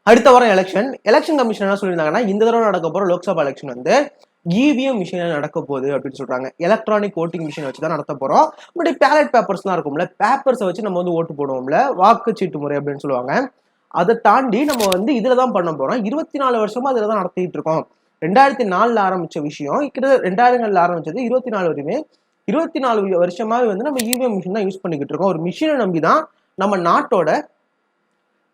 அடுத்த வாரம் election commission என்ன சொல்லியிருந்தாங்கன்னா, இந்த தடவை நடக்க போற லோக்சபா எலெக்ஷன் வந்து இவிஎம் மிஷின் நடக்க போகுது அப்படின்னு சொல்றாங்க. எலக்ட்ரானிக் ஓட்டிங் மிஷின் வச்சு தான் நடத்த போறோம். பட் பேலட் பேப்பர்ஸ்லாம் இருக்கும்ல, பேப்பர்ஸை வச்சு நம்ம வந்து ஓட்டு போடுவோம்ல, வாக்குச்சீட்டு முறை அப்படின்னு சொல்லுவாங்க. அதை தாண்டி நம்ம வந்து இதுல தான் பண்ண போறோம். 24 வருஷமா இதுல தான் நடத்திட்டு இருக்கோம். 2004 ஆரம்பிச்ச விஷயம் கிட்டத்தட்ட 2000 ஆரம்பிச்சது 24 வரையுமே 24 வருஷமாவே வந்து நம்ம இவிஎம் மிஷின் தான் யூஸ் பண்ணிக்கிட்டு இருக்கோம். ஒரு மிஷினை நம்பி தான் நம்ம நாட்டோட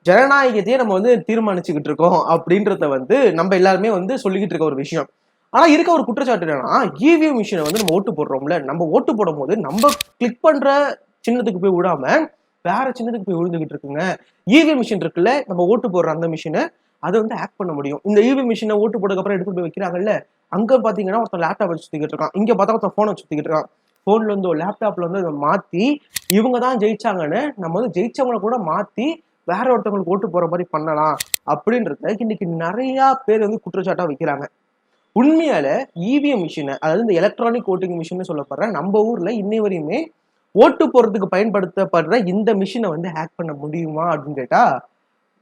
ஜனநாயகத்தையே நம்ம வந்து தீர்மானிச்சுக்கிட்டு இருக்கோம் அப்படின்றத வந்து நம்ம எல்லாருமே வந்து சொல்லிக்கிட்டு இருக்க ஒரு விஷயம். ஆனா இருக்க ஒரு குற்றச்சாட்டு என்னன்னா, இவிஎம் மிஷினை வந்து நம்ம ஓட்டு போடுறோம்ல, நம்ம ஓட்டு போடும் போது நம்ம கிளிக் பண்ற சின்னத்துக்கு போய் விடாம வேற சின்னத்துக்கு போய் விழுந்துகிட்டு இருக்குங்க. இவிஎம் மிஷின் இருக்குல்ல, நம்ம ஓட்டு போடுற அந்த மிஷினை அதை வந்து ஹேக் பண்ண முடியும். இந்த இவிஎம் மிஷினை ஓட்டு போட்டதுக்கு அப்புறம் எடுத்து போய் வைக்கிறாங்கல்ல, அங்க பாத்தீங்கன்னா ஒருத்தன் லேப்டாப் வச்சு சுத்திக்கிட்டு இருக்கான், இங்க பார்த்தா ஒருத்தன் போனை சுத்திக்கிட்டு இருக்கான். போன்ல இருந்து லேப்டாப்ல வந்து அதை மாத்தி இவங்க தான் ஜெயிச்சாங்கன்னு நம்ம வந்து ஜெயிச்சவங்களை கூட மாத்தி வேற ஒருத்தவங்களுக்கு ஓட்டு போற மாதிரி பண்ணலாம் அப்படின்றத இன்னைக்கு நிறைய பேர் வந்து குற்றச்சாட்டா வைக்கிறாங்க. உண்மையால இவிஎம் மிஷினை, அதாவது இந்த எலக்ட்ரானிக் ஓட்டிங் மிஷின் சொல்லப்படுற நம்ம ஊர்ல இன்னை வரையுமே ஓட்டு போறதுக்கு பயன்படுத்தப்படுற இந்த மிஷினை வந்து ஹேக் பண்ண முடியுமா அப்படின்னு கேட்டா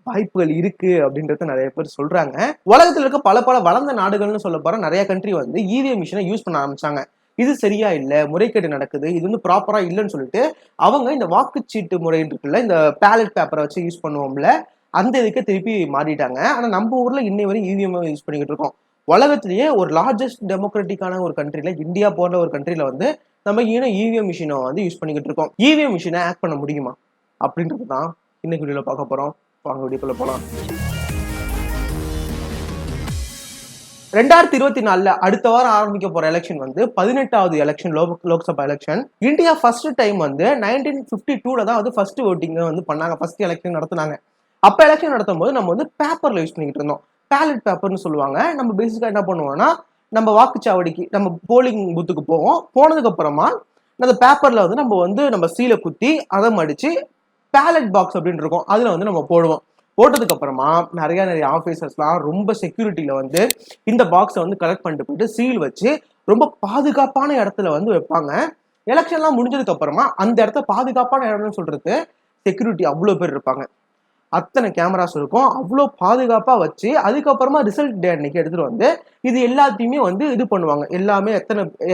வாய்ப்புகள் இருக்கு அப்படின்றத நிறைய பேர் சொல்றாங்க. உலகத்துல இருக்க பல பல வளர்ந்த நாடுகள்னு சொல்ல போற நிறைய கண்ட்ரி வந்து இவிஎம் மிஷினை யூஸ் பண்ண ஆரம்பிச்சாங்க. இது சரியா இல்ல, முறைகேடு நடக்குது, இது வந்து ப்ராப்பரா இல்லைன்னு சொல்லிட்டு அவங்க இந்த வாக்குச்சீட்டு முறை இருக்குல்ல, இந்த பேலட் பேப்பரை வச்சு யூஸ் பண்ணுவோம்ல, அந்த இதுக்கு திருப்பி மாறிட்டாங்க. ஆனா நம்ம ஊர்ல இன்னை வரையும் இவிஎம் யூஸ் பண்ணிக்கிட்டு இருக்கோம். உலகத்திலேயே ஒரு லார்ஜஸ்ட் டெமோக்ராட்டிக்கான ஒரு கண்ட்ரில, இந்தியா போன்ற ஒரு கண்ட்ரில வந்து நம்ம இன்னும் இவிஎம் மிஷினை வந்து யூஸ் பண்ணிக்கிட்டு இருக்கோம். இவிஎம் மிஷினை ஹேக் பண்ண முடியுமா அப்படின்றது தான் இன்னைக்கு வீடியோல பார்க்க போறோம். வாங்க வீடியோக்குள்ள போலாம். 2024 அடுத்த வாரம் ஆரம்பிக்க போற எலெக்ஷன் வந்து 18வது election, Lok Sabha election. India first time வந்து 1952 தான் வந்து ஃபர்ஸ்ட் ஓட்டிங் வந்து பண்ணாங்க, ஃபர்ஸ்ட் எலெக்ஷன் நடத்தினாங்க. அப்ப எலெக்ஷன் நடத்தும் போது நம்ம வந்து பேப்பர்ல யூஸ் பண்ணிக்கிட்டு இருந்தோம். பேலட் பேப்பர்னு சொல்லுவாங்க. நம்ம பேசிக்கா என்ன பண்ணுவோம்னா, நம்ம வாக்குச்சாவடிக்கு நம்ம போலிங் பூத்துக்கு போவோம். போனதுக்கு அப்புறமா அந்த பேப்பர்ல வந்து நம்ம சீலை குத்தி அதை மடிச்சு பேலட் பாக்ஸ் அப்படின்னு இருக்கும், அதுல வந்து நம்ம போடுவோம். போட்டதுக்கு அப்புறமா நிறைய ஆஃபீஸர்ஸ்லாம் ரொம்ப செக்யூரிட்டியில வந்து இந்த பாக்ஸை வந்து கலெக்ட் பண்ணிட்டு போயிட்டு சீல் வச்சு ரொம்ப பாதுகாப்பான இடத்துல வந்து வைப்பாங்க. எலெக்ஷன்லாம் முடிஞ்சதுக்கு அப்புறமா அந்த இடத்த பாதுகாப்பான இடம்னு சொல்றது செக்யூரிட்டி அவ்வளோ பேர் இருப்பாங்க, அத்தனை கேமராஸ் இருக்கும், அவ்வளோ பாதுகாப்பா வச்சு அதுக்கப்புறமா ரிசல்ட் டே அன்னைக்கு எடுத்துட்டு வந்து இது எல்லாத்தையுமே வந்து இது பண்ணுவாங்க. எல்லாமே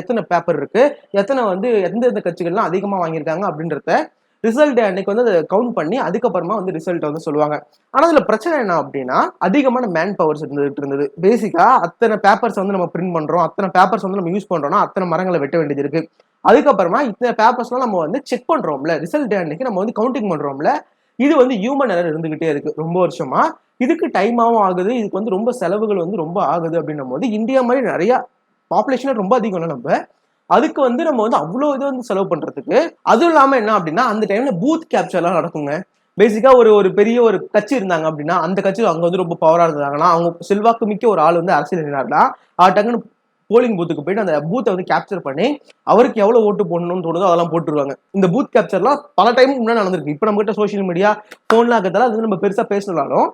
எத்தனை பேப்பர் இருக்கு, எத்தனை வந்து எந்தெந்த கட்சிகள்லாம் அதிகமா வாங்கியிருக்காங்க அப்படின்றத ரிசல்ட் டே அன்னைக்கு வந்து அதை கவுண்ட் பண்ணி அதுக்கப்புறமா வந்து ரிசல்ட் வந்து சொல்லுவாங்க. ஆனா அதுல பிரச்சனை என்ன அப்படின்னா, அதிகமான மேன் பவர்ஸ் இருந்தது. பேசிக்கா அத்தனை பேப்பர்ஸ் வந்து நம்ம பிரிண்ட் பண்றோம், அத்தனை பேப்பர்ஸ் வந்து நம்ம யூஸ் பண்றோம்னா அத்தனை மரங்களை வெட்ட வேண்டியது இருக்கு. அதுக்கப்புறமா இத்தனை பேப்பர்ஸ்லாம் நம்ம வந்து செக் பண்றோம்ல, ரிசல்ட் டே அன்னைக்கு நம்ம வந்து கவுண்டிங் பண்றோம்ல, இது வந்து ஹியூமன் எரர் இருந்துகிட்டே இருக்கு ரொம்ப வருஷமா. இதுக்கு டைமாவும் ஆகுது, இதுக்கு வந்து ரொம்ப செலவுகள் வந்து ரொம்ப ஆகுது அப்படின்னும் போது இந்தியா மாதிரி நிறைய பாப்புலேஷன் ரொம்ப அதிகம் நம்ம அதுக்கு வந்து நம்ம வந்து அவ்வளோ இது வந்து செலவு பண்றதுக்கு. அதுவும் இல்லாம என்ன அப்படின்னா, அந்த டைம்ல பூத் கேப்சர்லாம் நடக்குங்க. பேசிக்கா ஒரு பெரிய ஒரு கட்சி இருந்தாங்க அப்படின்னா, அந்த கட்சி அங்க வந்து ரொம்ப பவரா இருந்தாங்கன்னா, அவங்க செல்வாக்கு மிக்க ஒரு ஆள் வந்து அரசியல் இருந்தாருன்னா டக்குன்னு போலிங் பூத்துக்கு போயிட்டு அந்த பூத்தை வந்து கேப்சர் பண்ணி அவருக்கு எவ்வளவு ஓட்டு போடணும்னு தோணுதோ அதெல்லாம் போட்டுருவாங்க. இந்த பூத் கேப்சர்லாம் பல டைம் முன்னாடி நடந்திருக்கு. இப்ப நம்ம கிட்ட சோசியல் மீடியா போன்லாம் இருக்கிறதால அது நம்ம பெருசா பேசினாலும்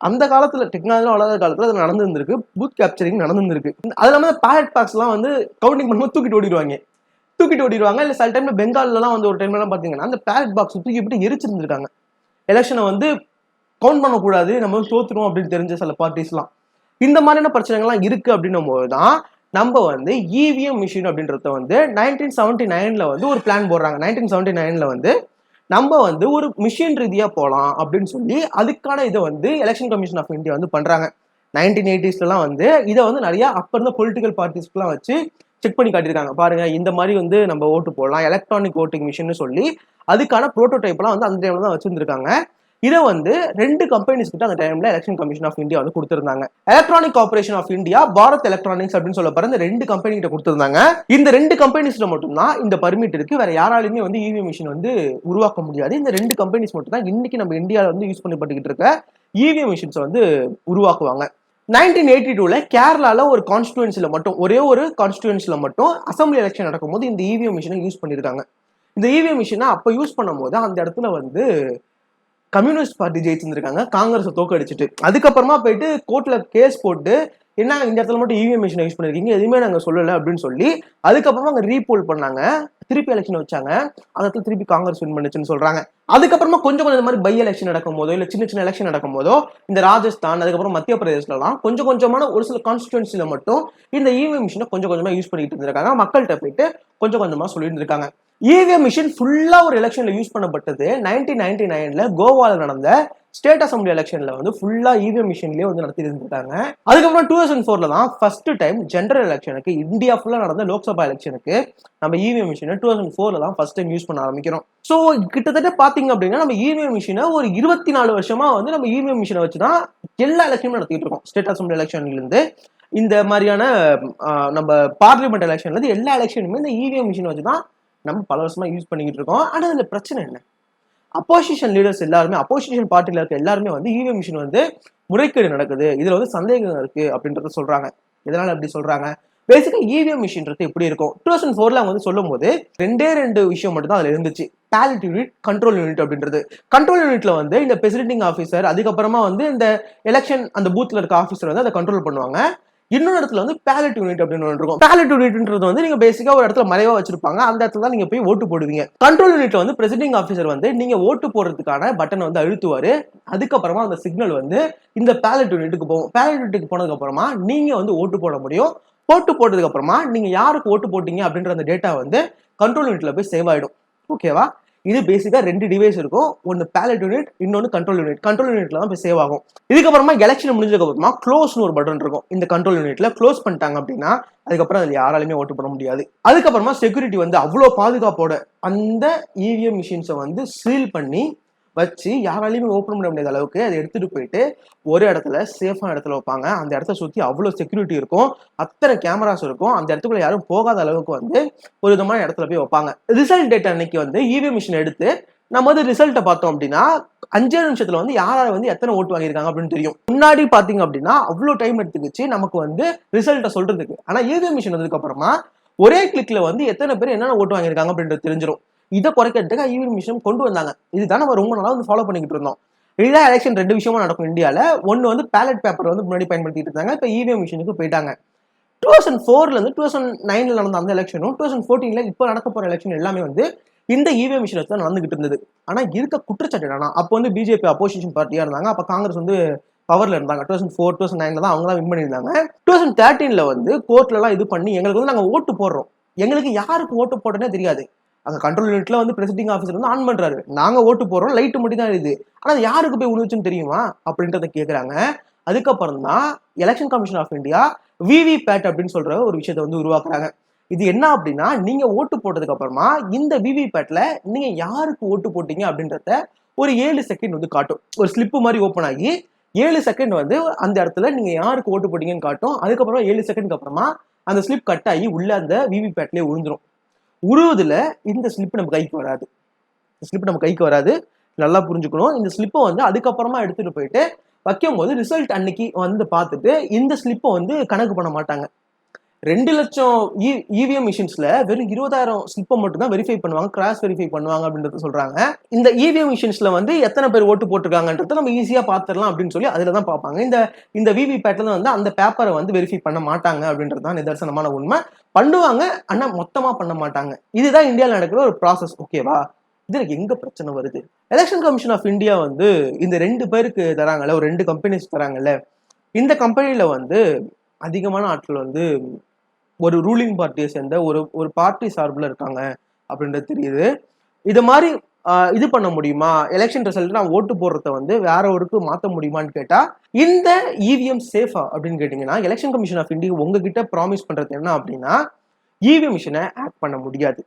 அந்த காலத்துல டெக்னாலஜி வளர்ந்த காலத்துல அது நடந்துருந்திருக்கு, பூத் கேப்சரிங் நடந்துருக்கு. அது இல்லாம பேலட் பாக்ஸ் எல்லாம் வந்து கவுண்டிங் பண்ணும்போது தூக்கிட்டு ஓடிடுவாங்க. இல்ல சில டைம்ல பெங்கால்லாம் வந்து ஒரு டைம்ல எல்லாம் பாத்தீங்கன்னா அந்த பேலட் பாக்ஸ் தூக்கி போட்டு எரிச்சிருந்திருக்காங்க. எலெக்ஷனை வந்து கவுண்ட் பண்ணக்கூடாது, நம்ம தோத்துருவோம் அப்படின்னு தெரிஞ்ச சில பார்ட்டிஸ்லாம். இந்த மாதிரியான பிரச்சனைகள்லாம் இருக்கு அப்படின்னும் போதுதான் நம்ம வந்து இவிஎம் மிஷின் அப்படின்றத வந்து 1979 வந்து ஒரு பிளான் போடுறாங்க. 1979 வந்து நம்ம வந்து ஒரு மிஷின் ரீதியா போகலாம் அப்படின்னு சொல்லி அதுக்கான இதை வந்து எலெக்ஷன் கமிஷன் ஆஃப் இந்தியா வந்து பண்றாங்க. 1980s வந்து இதை வந்து நிறைய அப்ப இருந்த பொலிட்டிக்கல் பார்ட்டிஸ்க்குலாம் வச்சு செக் பண்ணி காட்டியிருக்காங்க. பாருங்க இந்த மாதிரி வந்து நம்ம ஓட்டு போடலாம், எலக்ட்ரானிக் ஓட்டிங் மிஷின் சொல்லி அதுக்கான ப்ரோட்டோடைப்லாம் வந்து அந்த டைம்ல தான் வச்சிருந்திருக்காங்க. இதை வந்து 2 கம்பெனிஸ் கிட்ட அந்த டைம்ல எலெக்ஷன் கமிஷன் ஆஃப் இந்தியா வந்து கொடுத்திருந்தாங்க. Electronic corporation of India, Bharat electronics அப்படின்னு சொல்ல போற இந்த 2 கம்பெனி கிட்ட கொடுத்திருந்தாங்க. இந்த 2 கம்பெனிஸ்ல மட்டும் தான் இந்த பர்மிட் இருக்கு, வேற யாராலுமே வந்து இவிஎம் மிஷின் வந்து உருவாக்க முடியாது. இந்த 2 கம்பெனிஸ் மட்டும் தான் இன்னைக்கு நம்ம இந்தியாவில் வந்து யூஸ் பண்ணப்பட்டுக்கிட்டு இருக்க இவிஎம் மிஷின்ஸ் வந்து உருவாக்குவாங்க. 1982 கேரளால ஒரு கான்ஸ்டிடுவன்சில மட்டும், ஒரே ஒரு கான்ஸ்டிடுவன்சில மட்டும் அசம்பிளி எலெக்ஷன் நடக்கும்போது இந்த இவிஎம் மிஷினை யூஸ் பண்ணிருக்காங்க. இந்த இவிஎம் மிஷினை அப்ப யூஸ் பண்ணும் போது அந்த இடத்துல வந்து கம்யூனிஸ்ட் பார்ட்டி ஜெயிச்சிருந்திருக்காங்க காங்கிரஸை தோக்கடிச்சிட்டு. அதுக்கப்புறமா போயிட்டு கோர்ட்ல கேஸ் போட்டு என்ன இந்த இடத்துல மட்டும் இவிஎம் மிஷினை யூஸ் பண்ணிருக்கீங்க, எதுவுமே நாங்க சொல்லல அப்படின்னு சொல்லி அதுக்கப்புறமா அங்க ரீபோல் பண்ணாங்க, திருப்பி எலெக்ஷன் வச்சாங்க. அந்த இடத்துல திருப்பி காங்கிரஸ் வின் பண்ணுச்சுன்னு சொல்றாங்க. அதுக்கப்புறமா கொஞ்சம் இந்த மாதிரி பை எலெக்ஷன் நடக்கும் போதோ இல்ல சின்ன சின்ன எலெக்ஷன் நடக்கும் போதோ இந்த ராஜஸ்தான் அதுக்கப்புறம் மத்திய பிரதேசல எல்லாம் கொஞ்சம் கொஞ்சமான ஒரு சில கான்ஸ்டிடுவன்சில மட்டும் இந்த இவிஎம் மிஷினை கொஞ்சம் கொஞ்சமா யூஸ் பண்ணிட்டு இருந்திருக்காங்க. மக்கள்கிட்ட போயிட்டு கொஞ்சம் கொஞ்சமா சொல்லிட்டு இருக்காங்க. இவிஎம் மிஷின் ஃபுல்லா ஒரு எலெக்ஷன்ல யூஸ் பண்ணப்பட்டது 1999 கோவால நடந்த ஸ்டேட் அசம்பிளி எலெக்ஷன்ல வந்து ஃபுல்லா இவிஎம் மிஷின்லயே வந்து நடத்தி இருந்திருக்காங்க. அதுக்கப்புறம் 2004 தான் ஃபர்ஸ்ட் டைம் ஜெனரல் எலெக்ஷனுக்கு இந்தியா ஃபுல்லா நடந்த லோக்சபா எலெக்ஷனுக்கு நம்ம இவிஎம் மிஷினை 2004 தான் ஃபர்ஸ்ட் டைம் யூஸ் பண்ண ஆரம்பிக்கிறோம். ஸோ கிட்டத்தட்ட பாத்தீங்க அப்படின்னா நம்ம இவிஎம் மிஷினை ஒரு 24 வருஷமா வந்து நம்ம இவிஎம் மிஷினை வச்சுதான் எல்லா எலெக்ஷனும் நடத்திட்டு இருக்கோம். ஸ்டேட் அசம்பிளி எலெக்ஷன்ல இருந்து இந்த மாதிரியான நம்ம பார்லிமெண்ட் எலெக்ஷன்ல இருந்து எல்லா எலெக்ஷனுமே இந்த இவிஎம் மிஷினை வச்சுதான் நம்ம பல வருஷமா யூஸ் பண்ணிக்கிட்டு இருக்கோம். ஆனா அதுல பிரச்சனை என்ன, அப்போசிஷன் லீடர்ஸ் எல்லாருமே அப்போசிஷன் பார்ட்டில இருக்க எல்லாருமே வந்து இவிஎம் மிஷின் வந்து முறைகேடு நடக்குது, இதுல வந்து சந்தேகம் இருக்கு அப்படின்றத சொல்றாங்க. இதனால அப்படி சொல்றாங்க. பேசிக்கா இவிஎம் மிஷின்றது எப்படி இருக்கும் 2004 அவங்க வந்து சொல்லும் போது ரெண்டு விஷயம் மட்டும் தான் அதுல இருந்துச்சு. பேலட் யூனிட், கண்ட்ரோல் யூனிட் அப்படின்றது. கண்ட்ரோல் யூனிட்ல வந்து இந்த பிரெசிடிங் ஆஃபீஸர் அதுக்கப்புறமா வந்து இந்த எலெக்ஷன் அந்த பூத்ல இருக்க ஆஃபீஸர் வந்து அதை கண்ட்ரோல் பண்ணுவாங்க. இன்னொரு இடத்துல வந்து பேலட் யூனிட் அப்படின்னு இருக்கும். பேலட் யூனிட்ன்றது வந்து நீங்க பேசிக்கா ஒரு இடத்துல மறைவா வச்சிருப்பாங்க, அந்த இடத்துல தான் நீங்க போய் ஓட்டு போடுவீங்க. கண்ட்ரோல் யூனிட்ல வந்து பிரெசிடிங் ஆஃபீஸர் வந்து நீங்க ஓட்டு போடுறதுக்கான பட்டனை வந்து அழுத்துவாரு. அதுக்கப்புறமா அந்த சிக்னல் வந்து இந்த பேலட் யூனிட்டுக்கு போகும். பேலட் யூனிட்டுக்கு போனதுக்கு அப்புறமா நீங்க வந்து ஓட்டு போட முடியும். ஓட்டு போட்டதுக்கு அப்புறமா நீங்க யாருக்கு ஓட்டு போட்டீங்க அப்படின்ற அந்த டேட்டா வந்து கண்ட்ரோல் யூனிட்ல போய் சேவ் ஆயிடும். ஓகேவா? இது பேசிக்கா 2 டிவைஸ் இருக்கும், ஒன்னு பேலட் யூனிட், இன்னொன்னு கண்ட்ரோல் யூனிட். கண்ட்ரோல் யூனிட்ல தான் போய் சேவ் ஆகும். இதுக்கப்புறமா எலெக்ஷன் முடிஞ்சதுக்கு அப்புறமா க்ளோஸ்னு ஒரு பட்டன் இருக்கும். இந்த கண்ட்ரோல் யூனிட்ல க்ளோஸ் பண்ணிட்டாங்க அப்படின்னா அதுக்கப்புறம் அதுல யாராலுமே ஓட்டு பண்ண முடியாது. அதுக்கப்புறமா செக்யூரிட்டி வந்து அவ்வளவு பாதுகாப்போட அந்த இவிஎம் மிஷின்ஸை வந்து சீல் பண்ணி வச்சு யாராலையுமே ஓப்பன் பண்ண முடியாத அளவுக்கு அதை எடுத்துட்டு போயிட்டு ஒரு இடத்துல சேஃபான இடத்துல வைப்பாங்க. அந்த இடத்த சுத்தி அவ்வளவு செக்யூரிட்டி இருக்கும், அத்தனை கேமராஸ் இருக்கும். அந்த இடத்துக்குள்ள யாரும் போகாத அளவுக்கு வந்து ஒரு விதமான இடத்துல போய் வைப்பாங்க. ரிசல்ட் டேட் அன்னைக்கு வந்து இவிஎம் மிஷின் எடுத்து நம்ம வந்து ரிசல்ட்டை பார்த்தோம் அப்படின்னா 5 நிமிஷத்துல வந்து யாரால வந்து எத்தனை ஓட்டு வாங்கியிருக்காங்க அப்படின்னு தெரியும். முன்னாடி பாத்தீங்க அப்படின்னா அவ்வளவு டைம் எடுத்துக்கிச்சு நமக்கு வந்து ரிசல்ட்டை சொல்றதுக்கு. ஆனா இவிஎம் மிஷின் வந்ததுக்கு அப்புறமா ஒரே கிளிக்ல வந்து எத்தனை பேர் என்னென்ன ஓட்டு வாங்கியிருக்காங்க அப்படின்றது தெரிஞ்சிடும். இதை குறைக்கிறதுக்கு இவிஎம் மிஷின் கொண்டு வந்தாங்க. இதுதான் நம்ம ரொம்ப நாளா வந்து ஃபாலோ பண்ணிக்கிட்டு இருந்தோம். இதுதான் எலெக்ஷன் 2 விஷயமா நடக்கும் இந்தியால. ஒன்னு வந்து பேலட் பேப்பர் வந்து முன்னாடி பயன்படுத்திட்டு இருந்தாங்க, இப்ப இவிஎம் மிஷினுக்கு போயிட்டாங்க. 2004 இருந்து 2009 நடந்த அந்த எலெக்ஷனும் 2014 இப்ப நடக்க போற எலெக்ஷன் எல்லாமே வந்து இந்த இவிஎம் மிஷின் தான் நடந்துகிட்டு இருந்தது. ஆனா இருக்க குற்றச்சாட்டு என்னன்னா அப்போ வந்து பிஜேபி அப்போசிஷன் பார்ட்டியா இருந்தாங்க, அப்ப காங்கிரஸ் வந்து பவர்ல இருந்தாங்க. 2004 2009 தான் அவங்க தான் வின் பண்ணியிருந்தாங்க. 2013 வந்து கோர்ட்ல எல்லாம் இது பண்ணி எங்களுக்கு வந்து நாங்க ஓட்டு போடுறோம், எங்களுக்கு யாருக்கு ஓட்டு போட்டனே தெரியாது. அங்க கண்ட்ரோல் யூனிட்ல வந்து பிரெசிடிங் ஆஃபீஸர் வந்து ஆன் பண்றாரு, நாங்க ஓட்டு போடுறோம், லைட் மட்டும் தான் இது, ஆனா யாருக்கு போய் உழுச்சுன்னு தெரியுமா அப்படின்றத கேக்குறாங்க. அதுக்கப்புறம் தான் election commission of India VVPAT அப்படின்னு சொல்ற ஒரு விஷயத்தை வந்து உருவாக்குறாங்க. இது என்ன அப்படின்னா நீங்க ஓட்டு போட்டதுக்கு அப்புறமா இந்த விவி பேட்ல நீங்க யாருக்கு ஓட்டு போட்டீங்க அப்படின்றத ஒரு 7 செகண்ட் வந்து காட்டும். ஒரு ஸ்லிப் மாதிரி ஓப்பன் ஆகி 7 செகண்ட் வந்து அந்த இடத்துல நீங்க யாருக்கு ஓட்டு போட்டீங்கன்னு காட்டும். அதுக்கப்புறமா 7 செகண்ட்க்கு அப்புறமா அந்த ஸ்லிப் கட் ஆகி உள்ள அந்த விவி பேட்லயே உழுந்துரும். உருவதுல இந்த ஸ்லிப் நம்ம கைக்கு வராது. நல்லா புரிஞ்சுக்கணும். இந்த ஸ்லிப்பை வந்து அதுக்கப்புறமா எடுத்துட்டு போயிட்டு வைக்கும் போது ரிசல்ட் அன்னைக்கு வந்து பார்த்துட்டு இந்த ஸ்லிப்பை வந்து கணக்கு பண்ண மாட்டாங்க. 2 லட்சம் இவிஎம் மிஷின்ஸ்ல வெறும் 20,000 ஸ்லிப்பை மட்டும் தான் வெரிஃபை பண்ணுவாங்க, கிராஸ் வெரிஃபை பண்ணுவாங்க அப்படின்றத சொல்றாங்க. இந்த இவிஎம் மிஷின்ஸ்ல வந்து எத்தனை பேர் ஓட்டு போட்டிருக்காங்கன்றத நம்ம ஈஸியா பாத்துடலாம் அப்படின்னு சொல்லி அதுல தான் பார்ப்பாங்க. இந்த விவி பேட்ல வந்து அந்த பேப்பரை வந்து வெரிஃபை பண்ண மாட்டாங்க அப்படின்றது தான் நிதர்சனமான உண்மை. பண்ணுவாங்க, ஆனா மொத்தமா பண்ண மாட்டாங்க. இதுதான் இந்தியாவில் நடக்கிற ஒரு ப்ராசஸ். ஓகேவா? இதுல எங்க பிரச்சனை வருது? எலெக்ஷன் கமிஷன் ஆஃப் இந்தியா வந்து இந்த 2 பேருக்கு தராங்கல்ல, ஒரு 2 கம்பெனிஸ் தராங்கல்ல, இந்த கம்பெனில வந்து அதிகமான ஆட்கள் வந்து ஒரு ரூலிங் பார்ட்டியை சேர்ந்த ஒரு பார்ட்டி சார்பில் இருக்காங்க அப்படின்றது தெரியுது. இது மாதிரி இது பண்ண முடியுமா, எலெக்ஷன் ரிசல்ட் நான் ஓட்டு போடுறத வந்து வேற ஒருக்கு மாற்ற முடியுமான்னு கேட்டா இந்த இவிஎம் சேஃபா அப்படின்னு கேட்டீங்கன்னா எலெக்ஷன் கமிஷன் ஆஃப் இந்தியா உங்ககிட்ட ப்ராமிஸ் பண்றது என்ன அப்படின்னா இவிஎம் மிஷினை ஆக்ட் பண்ண முடியாது.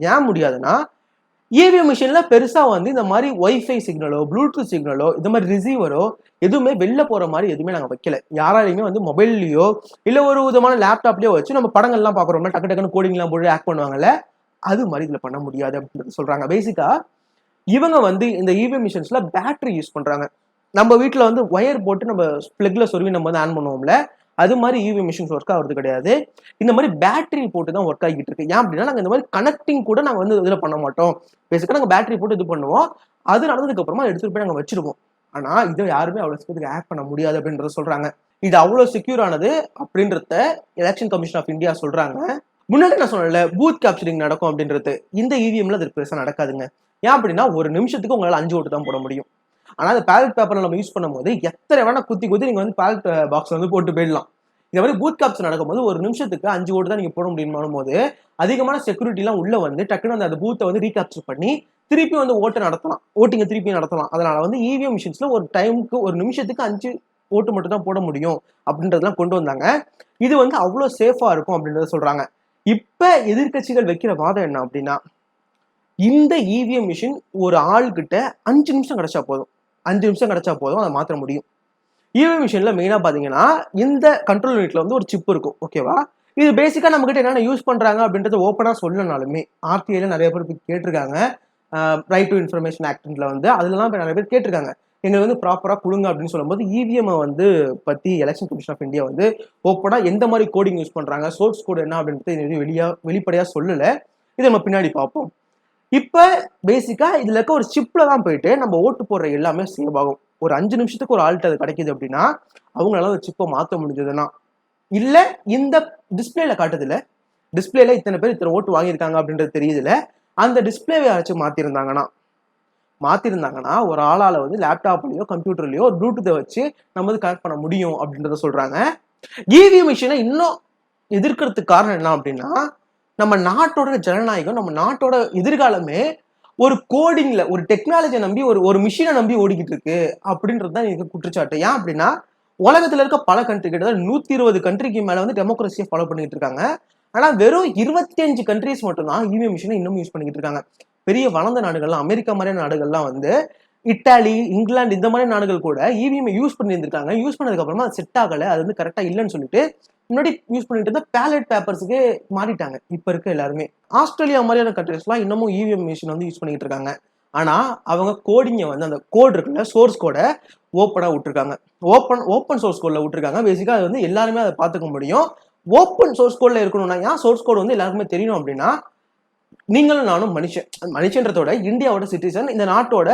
ஏன் முடியாதுன்னா இவிஎம் மிஷின்ல பெருசா வந்து இந்த மாதிரி ஒய்ஃபை சிக்னலோ ப்ளூடூத் சிக்னலோ இந்த மாதிரி ரிசீவரோ எதுவுமே வெளில போற மாதிரி எதுவுமே நாங்க வைக்கல. யாராலையுமே வந்து மொபைல்லயோ இல்ல ஒரு விதமான லேப்டாப்லயோ வச்சு நம்ம படங்கள்லாம் பாக்குறோம்னா டக்கு டக்குன்னு கோடிங்லாம் போட்டு ஆக்ட் பண்ணுவாங்கல்ல, அது மாதிரி இதுல பண்ண முடியாது அப்படின்னு சொல்றாங்க. பேசிக்கா இவங்க வந்து இந்த இவிஎம் மிஷின்ஸ்ல பேட்டரி யூஸ் பண்றாங்க. நம்ம வீட்டுல வந்து ஒயர் போட்டு நம்ம பிளக்ல சொருவி நம்ம வந்து ஆன் பண்ணுவோம்ல, அது மாதிரி இவிஎம் மிஷின்ஸ் ஒர்க் ஆகுறது கிடையாது. இந்த மாதிரி பேட்டரி போட்டு தான் ஒர்க் ஆகிட்டு இருக்கு. ஏன் அப்படின்னா நாங்க இந்த மாதிரி கனெக்டிங் கூட நாங்க வந்து இதுல பண்ண மாட்டோம். பேசிக்கா நாங்க பேட்டரி போட்டு இது பண்ணுவோம். அது நடந்ததுக்கு அப்புறமா எடுத்துட்டு போய் நாங்க வச்சிருக்கோம். ஆனா இதை யாருமே அவ்வளவு சீக்கிரத்துக்கு ஆக்ட் பண்ண முடியாது அப்படின்றத சொல்றாங்க. இது அவ்வளவு செக்யூர் ஆனது அப்படின்றத எலெக்ஷன் கமிஷன் ஆஃப் இந்தியா சொல்றாங்க. முன்னாடி நான் சொன்னேன்ல பூத் கேப்சரிங் நடக்கும் அப்படின்றது, இந்த இவிஎம்ல அது பெருசா நடக்காதுங்க. ஏன் அப்படின்னா ஒரு நிமிஷத்துக்கு உங்களால 5 ஓட்டு தான் போட முடியும். ஆனா அந்த பேலட் பேப்பர்ல நம்ம யூஸ் பண்ணும்போது எத்தனை வேணா குத்தி குத்தி நீங்க வந்து பேலட் பாக்ஸ் வந்து போட்டு போயிடலாம். இந்த மாதிரி பூத் கேப்சர் நடக்கும்போது ஒரு நிமிஷத்துக்கு 5 ஓட்டு தான் நீங்க போட முடியும் போது அதிகமான செக்யூரிட்டி எல்லாம் உள்ள வந்து டக்குன்னு அந்த பூத்தை வந்து ரீகேப்சர் பண்ணி திருப்பி வந்து ஓட்டிங்க திருப்பி நடத்தலாம். அதனால வந்து இவிஎம் மிஷின்ஸ்ல ஒரு டைமுக்கு ஒரு நிமிஷத்துக்கு 5 ஓட்டு மட்டும் தான் போட முடியும் அப்படின்றதெல்லாம் கொண்டு வந்தாங்க. இது வந்து அவ்வளவு சேஃபா இருக்கும் அப்படின்றத சொல்றாங்க. இப்ப எதிர்கட்சிகள் வைக்கிற வாதம் என்ன அப்படின்னா, இந்த இவிஎம் மிஷின் ஒரு ஆள்கிட்ட 5 நிமிஷம் கிடைச்சா போதும், 5 நிமிஷம் கிடைச்சா போதும் அதை மாற்ற முடியும். இவிஎம் மிஷின்ல மெயினா பாத்தீங்கன்னா இந்த கண்ட்ரோல் யூனிட்ல வந்து ஒரு சிப் இருக்கும். ஓகேவா, இது பேசிக்கா நம்ம கிட்ட என்னென்ன யூஸ் பண்றாங்க அப்படின்றத ஓப்பனா சொல்லனாலுமே ஆர்டிஐல நிறைய பேர் கேட்டிருக்காங்க. ரைட் டு இன்ஃபர்மேஷன் ஆக்ட்ல வந்து அதுலலாம் நிறைய பேர் கேட்டிருக்காங்க, எங்களுக்கு வந்து ப்ராப்பரா கொடுங்க அப்படின்னு சொல்லும்போது இவிஎம் வந்து பத்தி எலெக்ஷன் கமிஷன் ஆஃப் இந்தியா வந்து ஓப்பனா எந்த மாதிரி கோடிங் யூஸ் பண்றாங்க, சோர்ஸ் கோடு என்ன அப்படின்றது வெளிப்படையா சொல்லல. இதை நம்ம பின்னாடி பார்ப்போம். இப்ப பேசிக்கா இதுல இருக்க ஒரு சிப்ல தான் போயிட்டு நம்ம ஓட்டு போடுற எல்லாமே சேவ் ஆகும். ஒரு 5 நிமிஷத்துக்கு ஒரு ஆல்ட் அது கிடைக்குது அப்படின்னா அவங்களால அந்த சிப்பை மாற்ற முடிஞ்சதுன்னா, இல்ல இந்த டிஸ்பிளேல காட்டுதுல, டிஸ்பிளேல இத்தனை பேர் இத்தனை ஓட்டு வாங்கியிருக்காங்க அப்படின்றது தெரியுதுல, அந்த டிஸ்பிளேவை யாராச்சும் மாத்திருந்தாங்கன்னா ஒரு ஆளால வந்து லேப்டாப்லயோ கம்ப்யூட்டர்லயோ ஒரு ப்ளூடூத்தை வச்சு நம்ம வந்து கனெக்ட் பண்ண முடியும் அப்படின்றத சொல்றாங்க. இவிஎம் மிஷினை இன்னும் எதிர்க்கிறதுக்கு காரணம் என்ன அப்படின்னா, நம்ம நாட்டோட ஜனநாயகம், நம்ம நாட்டோட எதிர்காலமே ஒரு கோடிங்ல ஒரு டெக்னாலஜியை நம்பி ஒரு மிஷினை நம்பி ஓடிக்கிட்டு இருக்கு அப்படின்றது தான் எனக்கு குற்றச்சாட்டு. ஏன் அப்படின்னா உலகத்துல இருக்க பல கண்ட்ரி கிட்டத்தட்ட 120 கண்ட்ரிக்கு மேல வந்து டெமோக்ரஸியை ஃபாலோ பண்ணிட்டு இருக்காங்க. ஆனா வெறும் 25 கண்ட்ரிஸ் மட்டும் தான் இவிஎம் மிஷினை இன்னும் யூஸ் பண்ணிக்கிட்டு இருக்காங்க. பெரிய வளர்ந்த நாடுகள்லாம், அமெரிக்கா மாதிரியான நாடுகள்லாம் வந்து இட்டாலி, இங்கிலாந்து இந்த மாதிரி நாடுகள் கூட இவிஎம் யூஸ் பண்ணியிருந்திருக்காங்க. யூஸ் பண்ணதுக்கு அப்புறமா அது செட் ஆகல, அது வந்து கரெக்டா இல்லைன்னு சொல்லிட்டு முன்னாடி யூஸ் பண்ணிட்டு இருந்த பேலட் பேப்பர்ஸுக்கு மாறிட்டாங்க இப்ப இருக்க எல்லாருமே. ஆஸ்திரேலியா மாதிரியான கண்ட்ரிஸ்லாம் இன்னமும் இவிஎம் மிஷின் வந்து யூஸ் பண்ணிட்டு இருக்காங்க. ஆனா அவங்க கோடிங்க வந்து அந்த கோட் இருக்குல்ல, சோர்ஸ் கோட ஓப்பனா விட்டுருக்காங்க. ஓப்பன் சோர்ஸ் கோட்ல விட்டுருக்காங்க. பேசிக்கா அது வந்து எல்லாருமே அதை பார்த்துக்க முடியும். ஓப்பன் சோர்ஸ் கோட்ல இருக்கணும்னா ஏன் சோர்ஸ் கோட் வந்து எல்லாருக்குமே தெரியணும் அப்படின்னா, நீங்களும் நானும் மனுஷன்றதோட இந்தியாவோட சிட்டிசன், இந்த நாட்டோட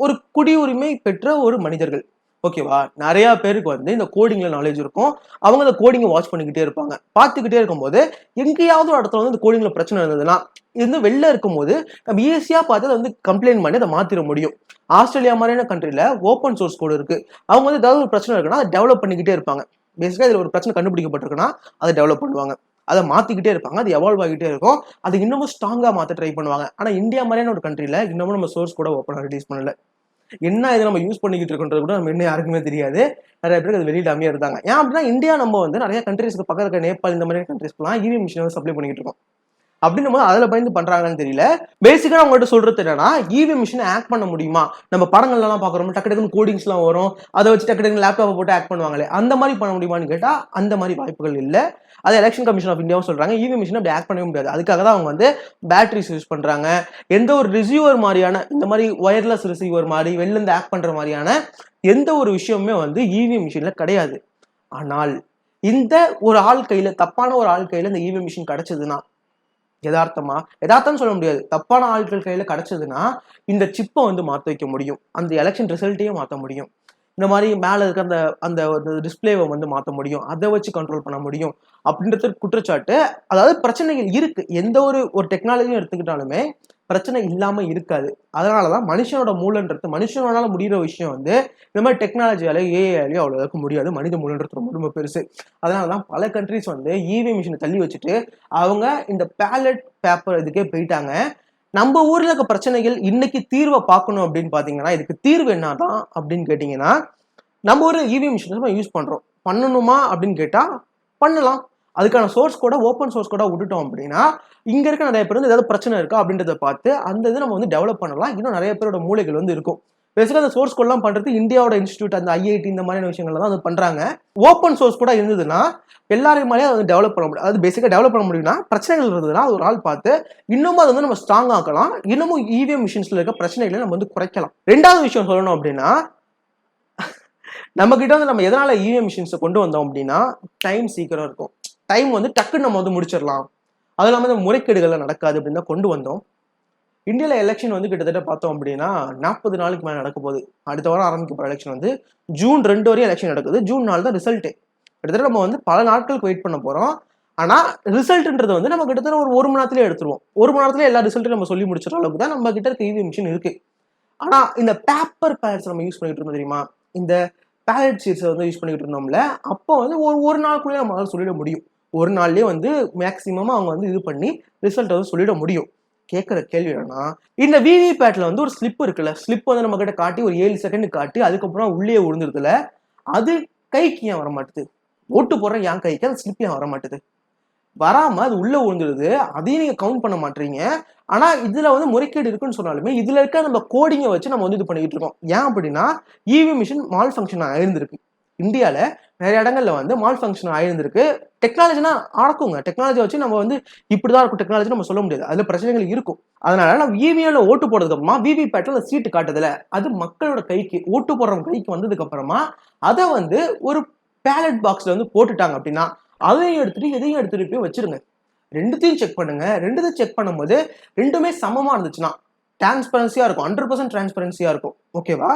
ஒரு குடியுரிமை பெற்ற ஒரு மனிதர்கள். ஓகேவா, நிறைய பேருக்கு வந்து இந்த கோடிங்ல நாலேஜ் இருக்கும். அவங்க அந்த கோடிங்கை வாட்ச் பண்ணிக்கிட்டே இருப்பாங்க. பார்த்துக்கிட்டே இருக்கும்போது எங்கேயாவது ஒரு இடத்துல வந்து இந்த கோடிங்ல பிரச்சனை இருந்ததுன்னா இது வெளில இருக்கும்போது நம்ம ஈஸியா பார்த்து அதை வந்து கம்ப்ளைண்ட் பண்ணி அதை மாத்திர முடியும். ஆஸ்திரேலியா மாதிரியான கண்ட்ரில ஓப்பன் சோர்ஸ் கோடு இருக்கு. அவங்க வந்து ஏதாவது ஒரு பிரச்சனை இருக்குன்னா அதை டெவலப் பண்ணிக்கிட்டே இருப்பாங்க. பேசிக்கா இதுல ஒரு பிரச்சனை கண்டுபிடிக்கப்பட்டிருக்குன்னா அதை டெவலப் பண்ணுவாங்க, அதை மாத்திக்கிட்டே இருப்பாங்க, அது எவால்வ் ஆகிட்டே இருக்கும், அது இன்னமும் ஸ்ட்ராங்கா மாத்த ட்ரை பண்ணுவாங்க. ஆனா இந்தியா மாதிரியான ஒரு கண்ட்ரில இன்னமும் நம்ம சோர்ஸ் கூட ஓப்பனா ரிலீஸ் பண்ணல. என்ன இதை நம்ம யூஸ் பண்ணிக்கிட்டு இருக்கோன்றது கூட நம்ம இன்னும் யாருக்குமே தெரியாது. நிறைய பேருக்கு அது வெளியிடாமே இருந்தாங்க. ஏன் அப்படின்னா இந்தியா நம்ம வந்து நிறைய கண்ட்ரிஸ்க்கு பக்கம் இருக்க நேபாள் இந்த மாதிரி கண்ட்ரிஸ்க்குலாம் இவிஎம் மிஷின் வந்து சப்ளை பண்ணிக்கிட்டு இருக்கோம். அப்படின்னும் போது அதுல பயந்து பண்றாங்கன்னு தெரியல. பேசிக்கா அவங்கள்ட்ட சொல்றது என்னன்னா, இவிஎம் மிஷினை ஆக்ட் பண்ண முடியுமா? நம்ம படங்கள்ல எல்லாம் பாக்குறோம், டக்கு டக்குன்னு கோடிங்ஸ் எல்லாம் வரும், அதை வச்சு டக்கு டக்குன்னு லேப்டாப்பை போட்டு ஆக்ட் பண்ணுவாங்களே, அந்த மாதிரி பண்ண முடியுமான்னு கேட்டா அந்த மாதிரி வாய்ப்புகள் இல்லை. அது எலெக்ஷன் கமிஷன் ஆஃப் இந்தியாவும் சொல்றாங்க, இவிஎம் மிஷின் அப்படி ஆக்ட் பண்ணவே முடியாது. அதுக்காக தான் அவங்க வந்து பேட்டரிஸ் யூஸ் பண்றாங்க. எந்த ஒரு ரிசீவர் மாதிரியான இந்த மாதிரி ஒயர்லெஸ் ரிசீவர் மாதிரி வெளில இருந்து ஆக்ட் பண்ற மாதிரியான எந்த ஒரு விஷயமுமே வந்து இவிஎம் மிஷின்ல கிடையாது. ஆனால் இந்த ஒரு ஆள் கையில, தப்பான ஒரு ஆள் கையில இந்த இவிஎம் மிஷின் கிடைச்சதுன்னா, யதார்த்தம் சொல்ல முடியாது, தப்பான ஆட்கள் கையில கிடைச்சதுன்னா இந்த சிப்பை வந்து மாத்த வைக்க முடியும், அந்த எலெக்ஷன் ரிசல்ட்டையும் மாத்த முடியும், இந்த மாதிரி மேல இருக்க அந்த அந்த டிஸ்பிளேவை வந்து மாத்த முடியும், அதை வச்சு கண்ட்ரோல் பண்ண முடியும் அப்படின்றது குற்றச்சாட்டு. அதாவது பிரச்சனைகள் இருக்கு, எந்த ஒரு டெக்னாலஜியும் எடுத்துக்கிட்டாலுமே பிரச்சனை இல்லாம இருக்காது. அதனாலதான் மனுஷனோட மூலன்றது, மனுஷனால முடிகிற விஷயம் வந்து இந்த மாதிரி டெக்னாலஜியால ஏஐயாலேயும் அவ்வளவுக்கு முடியாது. மனித மூலன்றது ரொம்ப ரொம்ப பெருசு. அதனாலதான் பல கண்ட்ரிஸ் வந்து இவிஎம் மிஷினை தள்ளி வச்சுட்டு அவங்க இந்த பேலட் பேப்பர் இதுக்கே போயிட்டாங்க. நம்ம ஊர்ல இருக்க பிரச்சனைகள் இன்னைக்கு தீர்வை பார்க்கணும் அப்படின்னு பாத்தீங்கன்னா, இதுக்கு தீர்வு என்னதான் அப்படின்னு கேட்டீங்கன்னா, நம்ம ஒரு இவிஎம் மிஷின் யூஸ் பண்றோம், பண்ணணுமா அப்படின்னு கேட்டா பண்ணலாம். அதுக்கான சோர்ஸ் கூட ஓப்பன் சோர்ஸ் கூட விட்டுட்டோம் அப்படின்னா இங்க இருக்க நிறைய பேர் வந்து ஏதாவது பிரச்சனை இருக்கா அப்படின்றத பார்த்து அந்த இது நம்ம வந்து டெவலப் பண்ணலாம். இன்னும் நிறைய பேரோட மூளைகள் வந்து இருக்கும். பேசிக்கா அந்த சோர்ஸ் கோட்லாம் பண்றது இந்தியாவோட இன்ஸ்டியூட், அந்த ஐஐடி இந்த மாதிரியான விஷயங்கள் தான் அது பண்றாங்க. ஓப்பன் சோர்ஸ் கூட இருந்ததுன்னா எல்லாரும் மாதிரியே அதை டெவலப் பண்ண முடியும். அதாவது பேசிக்கா டெவலப் பண்ண முடியும்னா பிரச்சனைகள் இருந்ததுன்னா அது ஒரு ஆள் பார்த்து இன்னமும் அதை வந்து நம்ம ஸ்ட்ராங் ஆக்கலாம். இன்னமும் இவிஎம் மிஷின்ஸ்ல இருக்க பிரச்சனைகளை நம்ம வந்து குறைக்கலாம். ரெண்டாவது விஷயம் சொல்லணும் அப்படின்னா, நம்ம கிட்ட வந்து நம்ம எதனால இவிஎம் மிஷின்ஸை கொண்டு வந்தோம் அப்படின்னா, டைம் சீக்கிரம் இருக்கும், டைம் வந்து டக்குன்னு நம்ம வந்து முடிச்சிடலாம், அது இல்லாமல் இந்த முறைகேடுகள்லாம் நடக்காது அப்படின்னு தான் கொண்டு வந்தோம். இந்தியாவில் எலெக்ஷன் வந்து கிட்டத்தட்ட பார்த்தோம் அப்படின்னா 40 நாளுக்கு மேலே நடக்க போகுது. அடுத்த வாரம் ஆரம்பிக்க போகிற எலெக்ஷன் வந்து ஜூன் 2 வரையும் எலெக்ஷன் நடக்குது. ஜூன் 4 தான் ரிசல்ட்டு. கிட்டத்தட்ட நம்ம வந்து பல நாட்களுக்கு வெயிட் பண்ண போகிறோம். ஆனால் ரிசல்ட்ன்றது வந்து நம்ம கிட்டத்தட்ட ஒரு மணி நேரத்திலே எடுத்துருவோம். ஒரு மணி நேரத்துல எல்லா ரிசல்ட்டும் நம்ம சொல்லி முடிச்சிட அளவுக்கு தான் நம்ம கிட்ட இருக்க இவிஎம் மிஷின் இருக்கு. ஆனால் இந்த பேப்பர் பேலட்ஸ் நம்ம யூஸ் பண்ணிட்டு இருந்தோம் தெரியுமா, இந்த பேலட் சீட்ஸை வந்து யூஸ் பண்ணிட்டு இருந்தோம்ல, அப்போ வந்து ஒரு நாளுக்குள்ளேயே நம்மளால சொல்லிட முடியும். ஒரு நாள்லயே வந்து மேக்சிமம் அவங்க வந்து இது பண்ணி ரிசல்ட் வந்து சொல்லிட முடியும். கேட்குற கேள்வி என்னன்னா, இந்த விவிபேட்ல வந்து ஒரு ஸ்லிப் இருக்குல்ல, ஸ்லிப் வந்து நம்ம கிட்ட காட்டி ஒரு 7 செகண்ட் காட்டி அதுக்கப்புறம் உள்ளே விழுந்துருதுல, அது கைக்கு ஏன் வர மாட்டுது? ஓட்டு போடுற என் கைக்கு அந்த ஸ்லிப் ஏன் வர மாட்டுது? வராம அது உள்ள விழுந்துருது. அதையும் நீங்க கவுண்ட் பண்ண மாட்டீங்க. ஆனா இதுல வந்து முறைகேடு இருக்குன்னு சொன்னாலுமே இதுல இருக்க நம்ம கோடிங்கை வச்சு நம்ம வந்து இது பண்ணிட்டு இருக்கோம். ஏன் அப்படின்னா இவிஎம் மிஷின் மால் ஃபங்க்ஷன் ஆயிருந்திருக்கு. இந்தியால நிறைய இடங்கள்ல வந்து மால் ஃபங்க்ஷன் ஆயிருந்திருக்கு. டெக்னாலஜினா ஆடக்குங்க. டெக்னாலஜி வச்சு நம்ம வந்து இப்படிதான் இருக்கும் டெக்னாலஜி நம்ம சொல்ல முடியாது. அதுல பிரச்சனைகள் இருக்கும். அதனால நம்ம இவிஎம்ல ஓட்டு போடுறதுக்கு அப்புறமா விவிபேட்ல சீட்டு காட்டுதுல, அது மக்களோட கைக்கு ஓட்டு போடுறவங்க கைக்கு வந்ததுக்கு அப்புறமா அதை வந்து ஒரு பேலட் பாக்ஸ்ல வந்து போட்டுட்டாங்க அப்படின்னா அதையும் எடுத்துட்டு இதையும் எடுத்துட்டு போய் வச்சிருங்க. ரெண்டுத்தையும் செக் பண்ணுங்க. ரெண்டுத்தையும் செக் பண்ணும்போது ரெண்டுமே சமமா இருந்துச்சுன்னா டிரான்ஸ்பரன்சியா இருக்கும். 100% டிரான்ஸ்பரன்சியா இருக்கும். ஓகேவா?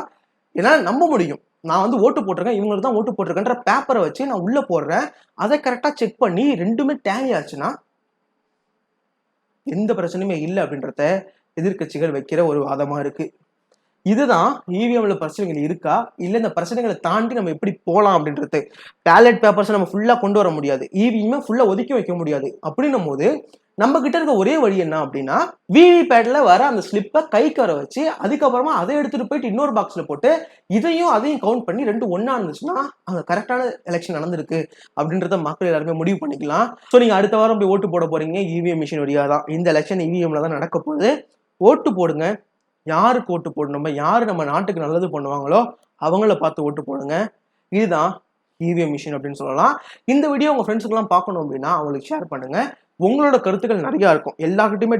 ஏன்னா நம்ப முடியும். நான் வந்து ஓட்டு போட்டிருக்கேன், இவங்களுக்கு தான் ஓட்டு போட்டிருக்கேன்ற பேப்பரை வச்சு நான் உள்ள போடுறேன். அதை கரெக்டா செக் பண்ணி ரெண்டுமே டேலி ஆச்சுன்னா எந்த பிரச்சனையுமே இல்லை அப்படின்றத எதிர்கட்சிகள் வைக்கிற ஒரு வாதமா இருக்கு. இதுதான் இவிஎம்ல பிரச்சனைகள் இருக்கா இல்ல இந்த பிரச்சனைகளை தாண்டி நம்ம எப்படி போலாம் அப்படின்றது. பேலட் பேப்பர்ஸ் நம்ம ஃபுல்லா கொண்டு வர முடியாது, இவிஎம் ஃபுல்லா ஒதுக்கி வைக்க முடியாது. அப்படின்னும் போது நம்ம கிட்ட இருக்க ஒரே வழி என்ன அப்படின்னா விவிபேட்ல வர அந்த ஸ்லிப்பை கைக்கு வர வச்சு அதுக்கப்புறமா அதை எடுத்துட்டு போயிட்டு இன்னொரு பாக்ஸ்ல போட்டு இதையும் அதையும் கவுண்ட் பண்ணி ரெண்டு ஒன்னா இருந்துச்சுன்னா அங்க கரெக்டான எலெக்ஷன் நடந்திருக்கு அப்படின்றத மக்கள் எல்லாருமே முடிவு பண்ணிக்கலாம். ஸோ நீங்க அடுத்த வாரம் போய் ஓட்டு போட போறீங்க இவிஎம் மிஷின் வழியா தான். இந்த எலெக்ஷன் இவிஎம்ல தான் நடக்க போகுது. ஓட்டு போடுங்க. யாருக்கு ஓட்டு போடணும், யாரு நம்ம நாட்டுக்கு நல்லது பண்ணுவாங்களோ அவங்கள பார்த்து ஓட்டு போடுங்க. இதுதான் இவிஎம் மிஷின் அப்படின்னு சொல்லலாம். இந்த வீடியோ உங்க ஃப்ரெண்ட்ஸுக்கெல்லாம் பார்க்கணும் அப்படின்னா அவங்களுக்கு ஷேர் பண்ணுங்க. உங்களோட கருத்துக்கள் நிறைய இருக்கும். எல்லாருக்கிட்டையுமே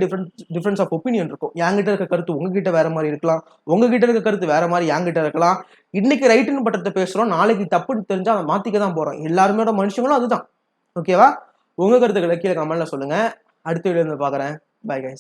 டிஃபரன்ஸ் ஆஃப் ஒப்பீனியன் இருக்கும். என்கிட்ட இருக்க கருத்து உங்ககிட்ட வேற மாதிரி இருக்கலாம், உங்ககிட்ட இருக்க கருத்து வேற மாதிரி என்கிட்ட இருக்கலாம். இன்னைக்கு ரைட்டுன்னு பட்டத்தை பேசுறோம், நாளைக்கு தப்புன்னு தெரிஞ்சா அதை மாத்திக்க தான் போறோம். எல்லாருமே மனுஷங்களும் அதுதான். ஓகேவா? உங்க கருத்துக்களை கீழே கமெண்ட்ல சொல்லுங்க. அடுத்த வீடியோ வந்து பாக்குறேன். Bye guys.